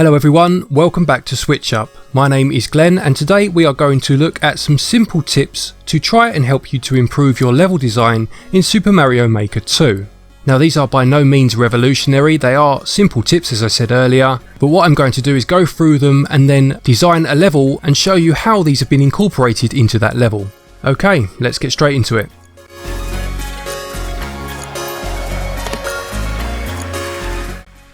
Hello everyone, welcome back to SwitchUp. My name is Glenn and today we are going to look at some simple tips to try and help you to improve your level design in Super Mario Maker 2. Now these are by no means revolutionary, they are simple tips as I said earlier, but what I'm going to do is go through them and then design a level and show you how these have been incorporated into that level. Okay, let's get straight into it.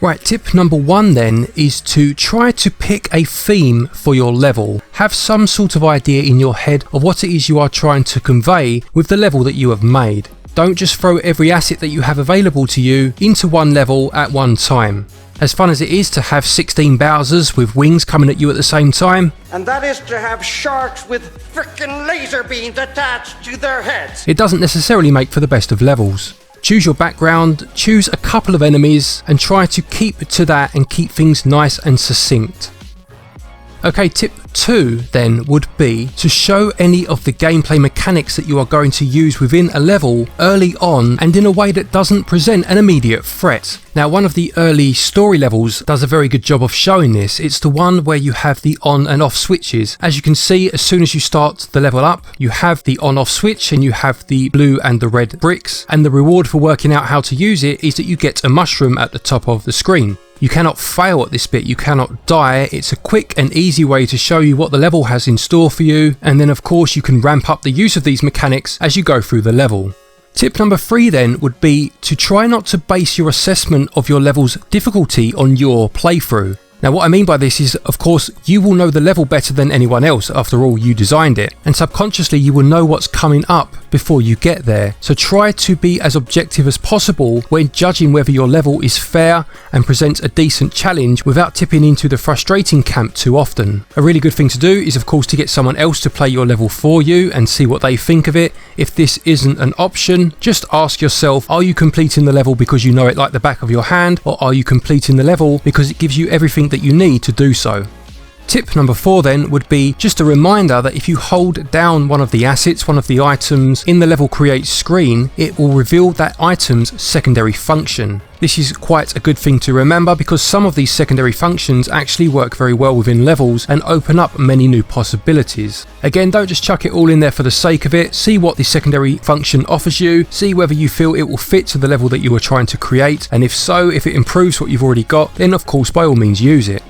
Right, tip number one then is to try to pick a theme for your level. Have some sort of idea in your head of what it is you are trying to convey with the level that you have made. Don't just throw every asset that you have available to you into one level at one time. As fun as it is to have 16 Bowsers with wings coming at you at the same time, and that is to have sharks with frickin' laser beams attached to their heads, it doesn't necessarily make for the best of levels. Choose your background, choose a couple of enemies and try to keep to that and keep things nice and succinct. Okay, tip 2 then would be to show any of the gameplay mechanics that you are going to use within a level early on and in a way that doesn't present an immediate threat. Now one of the early story levels does a very good job of showing this. It's the one where you have the on and off switches. As you can see, as soon as you start the level up, you have the on off switch and you have the blue and the red bricks, and the reward for working out how to use it is that you get a mushroom at the top of the screen. You cannot fail at this bit, you cannot die. It's a quick and easy way to show you what the level has in store for you, and then of course you can ramp up the use of these mechanics as you go through the level. Tip number 3 then would be to try not to base your assessment of your level's difficulty on your playthrough. Now what I mean by this is, of course, you will know the level better than anyone else, after all you designed it, and subconsciously you will know what's coming up before you get there. So try to be as objective as possible when judging whether your level is fair and presents a decent challenge without tipping into the frustrating camp too often. A really good thing to do is of course to get someone else to play your level for you and see what they think of it. If this isn't an option, just ask yourself, are you completing the level because you know it like the back of your hand, or are you completing the level because it gives you everything that you need to do so? Tip number 4 then would be just a reminder that if you hold down one of the assets, one of the items in the level create screen, it will reveal that item's secondary function. This is quite a good thing to remember because some of these secondary functions actually work very well within levels and open up many new possibilities. Again, don't just chuck it all in there for the sake of it. See what the secondary function offers you, see whether you feel it will fit to the level that you are trying to create, and if so, if it improves what you've already got, then of course by all means use it.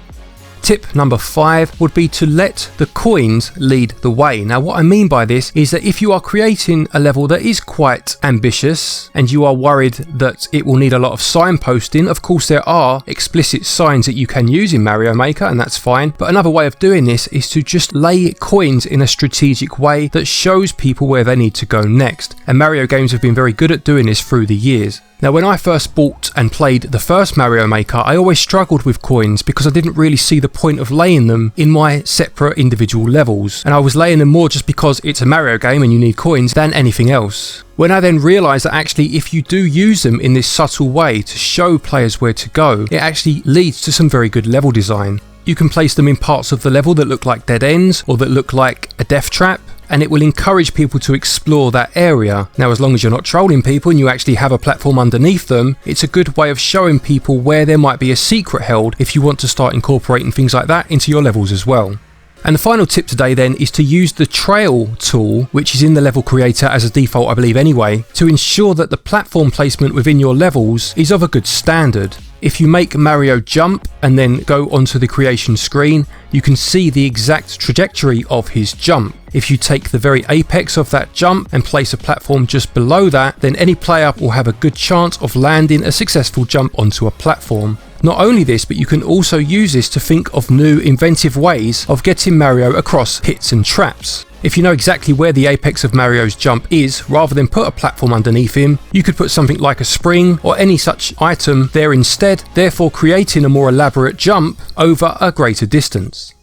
Tip number 5 would be to let the coins lead the way. Now what I mean by this is that if you are creating a level that is quite ambitious and you are worried that it will need a lot of signposting, of course there are explicit signs that you can use in Mario Maker and that's fine, but another way of doing this is to just lay coins in a strategic way that shows people where they need to go next, and Mario games have been very good at doing this through the years. Now when I first bought and played the first Mario Maker, I always struggled with coins because I didn't really see the point of laying them in my separate individual levels, and I was laying them more just because it's a Mario game and you need coins than anything else. When I then realised that actually if you do use them in this subtle way to show players where to go, it actually leads to some very good level design. You can place them in parts of the level that look like dead ends or that look like a death trap, and it will encourage people to explore that area. Now as long as you're not trolling people and you actually have a platform underneath them, it's a good way of showing people where there might be a secret held if you want to start incorporating things like that into your levels as well. And the final tip today then is to use the trail tool, which is in the level creator as a default I believe anyway, to ensure that the platform placement within your levels is of a good standard. If you make Mario jump and then go onto the creation screen, you can see the exact trajectory of his jump. If you take the very apex of that jump and place a platform just below that, then any player will have a good chance of landing a successful jump onto a platform. Not only this, but you can also use this to think of new inventive ways of getting Mario across pits and traps. If you know exactly where the apex of Mario's jump is, rather than put a platform underneath him, you could put something like a spring or any such item there instead, therefore creating a more elaborate jump over a greater distance.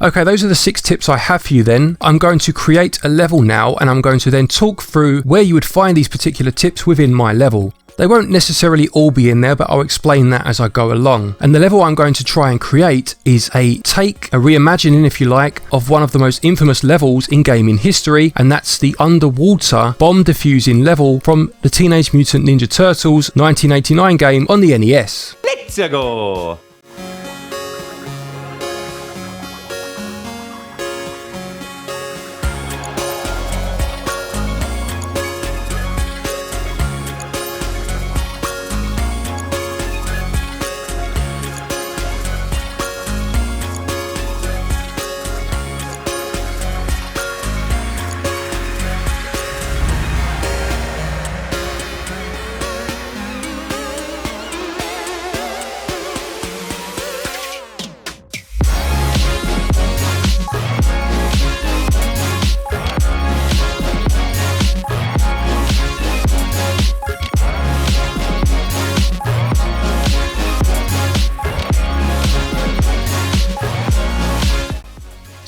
Okay, those are the 6 tips I have for you then. I'm going to create a level now and I'm going to then talk through where you would find these particular tips within my level. They won't necessarily all be in there, but I'll explain that as I go along. And the level I'm going to try and create is a reimagining if you like, of one of the most infamous levels in gaming history, and that's the underwater bomb defusing level from the Teenage Mutant Ninja Turtles 1989 game on the NES. Let's go!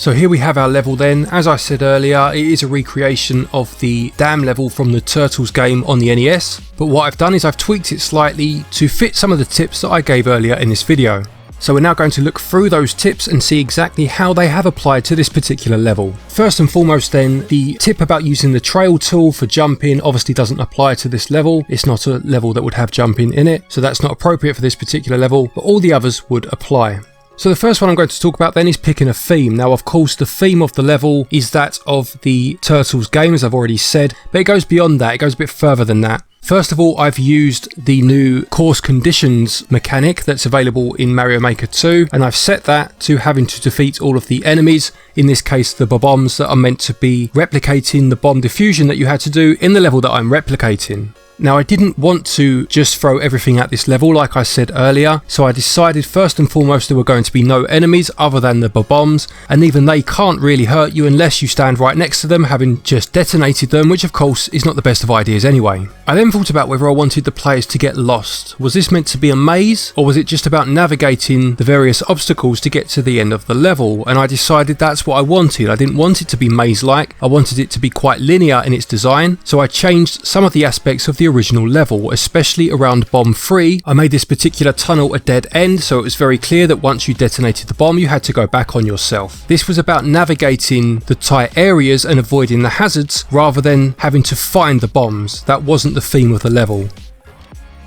So here we have our level then. As I said earlier, it is a recreation of the dam level from the Turtles game on the NES, but what I've done is I've tweaked it slightly to fit some of the tips that I gave earlier in this video. So we're now going to look through those tips and see exactly how they have applied to this particular level. First and foremost then, the tip about using the trail tool for jumping obviously doesn't apply to this level. It's not a level that would have jumping in it, so that's not appropriate for this particular level, but all the others would apply. So the first one I'm going to talk about then is picking a theme. Now of course the theme of the level is that of the Turtles game, as I've already said, but it goes beyond that, it goes a bit further than that. First of all, I've used the new course conditions mechanic that's available in Mario Maker 2, and I've set that to having to defeat all of the enemies, in this case the bombs that are meant to be replicating the bomb diffusion that you had to do in the level that I'm replicating. Now I didn't want to just throw everything at this level like I said earlier, so I decided first and foremost there were going to be no enemies other than the bombs, and even they can't really hurt you unless you stand right next to them having just detonated them, which of course is not the best of ideas anyway. I then thought about whether I wanted the players to get lost. Was this meant to be a maze, or was it just about navigating the various obstacles to get to the end of the level? And I decided that's what I wanted. I didn't want it to be maze-like, I wanted it to be quite linear in its design, so I changed some of the aspects of the original level, especially around bomb 3. I made this particular tunnel a dead end, so it was very clear that once you detonated the bomb you had to go back on yourself. This was about navigating the tight areas and avoiding the hazards rather than having to find the bombs. That wasn't the theme of the level.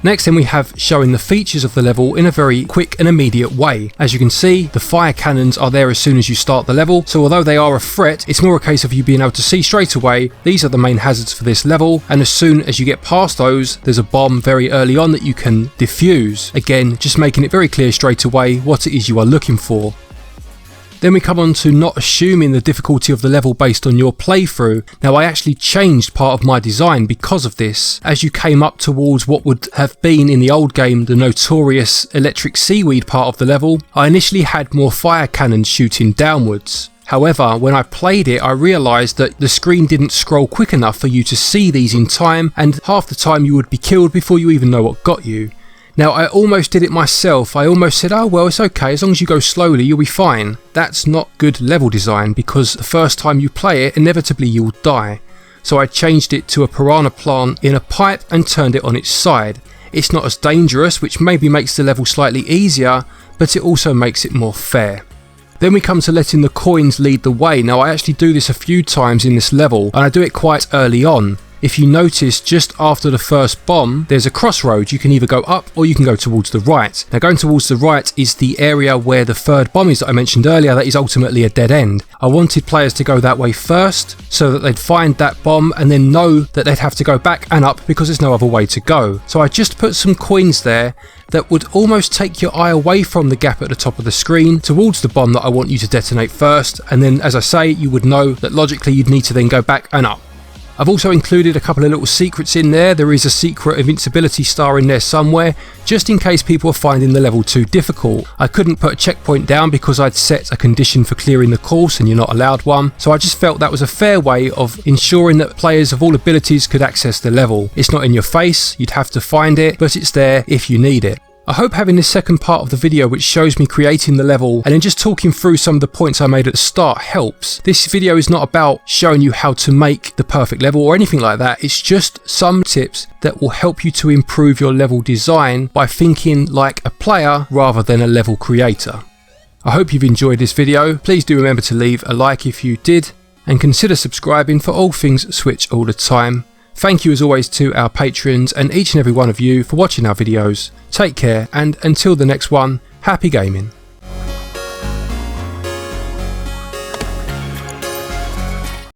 Next then we have showing the features of the level in a very quick and immediate way. As you can see, the fire cannons are there as soon as you start the level, so although they are a threat, it's more a case of you being able to see straight away these are the main hazards for this level, and as soon as you get past those, there's a bomb very early on that you can defuse. Again, just making it very clear straight away what it is you are looking for. Then we come on to not assuming the difficulty of the level based on your playthrough. Now I actually changed part of my design because of this. As you came up towards what would have been in the old game the notorious electric seaweed part of the level, I initially had more fire cannons shooting downwards. However, when I played it, I realised that the screen didn't scroll quick enough for you to see these in time, and half the time you would be killed before you even know what got you. Now I almost did it myself. I almost said, oh well, it's okay, as long as you go slowly you'll be fine. That's not good level design, because the first time you play it inevitably you'll die. So I changed it to a piranha plant in a pipe and turned it on its side. It's not as dangerous, which maybe makes the level slightly easier, but it also makes it more fair. Then we come to letting the coins lead the way. Now I actually do this a few times in this level, and I do it quite early on. If you notice, just after the first bomb, there's a crossroad. You can either go up or you can go towards the right. Now going towards the right is the area where the third bomb is that I mentioned earlier, that is ultimately a dead end. I wanted players to go that way first, so that they'd find that bomb and then know that they'd have to go back and up because there's no other way to go. So I just put some coins there that would almost take your eye away from the gap at the top of the screen towards the bomb that I want you to detonate first, and then as I say, you would know that logically you'd need to then go back and up. I've also included a couple of little secrets in there. There is a secret invincibility star in there somewhere, just in case people are finding the level too difficult. I couldn't put a checkpoint down because I'd set a condition for clearing the course and you're not allowed one, so I just felt that was a fair way of ensuring that players of all abilities could access the level. It's not in your face, you'd have to find it, but it's there if you need it. I hope having this second part of the video which shows me creating the level and then just talking through some of the points I made at the start helps. This video is not about showing you how to make the perfect level or anything like that, it's just some tips that will help you to improve your level design by thinking like a player rather than a level creator. I hope you've enjoyed this video. Please do remember to leave a like if you did, and consider subscribing for all things Switch all the time. Thank you as always to our patrons and each and every one of you for watching our videos. Take care, and until the next one, happy gaming.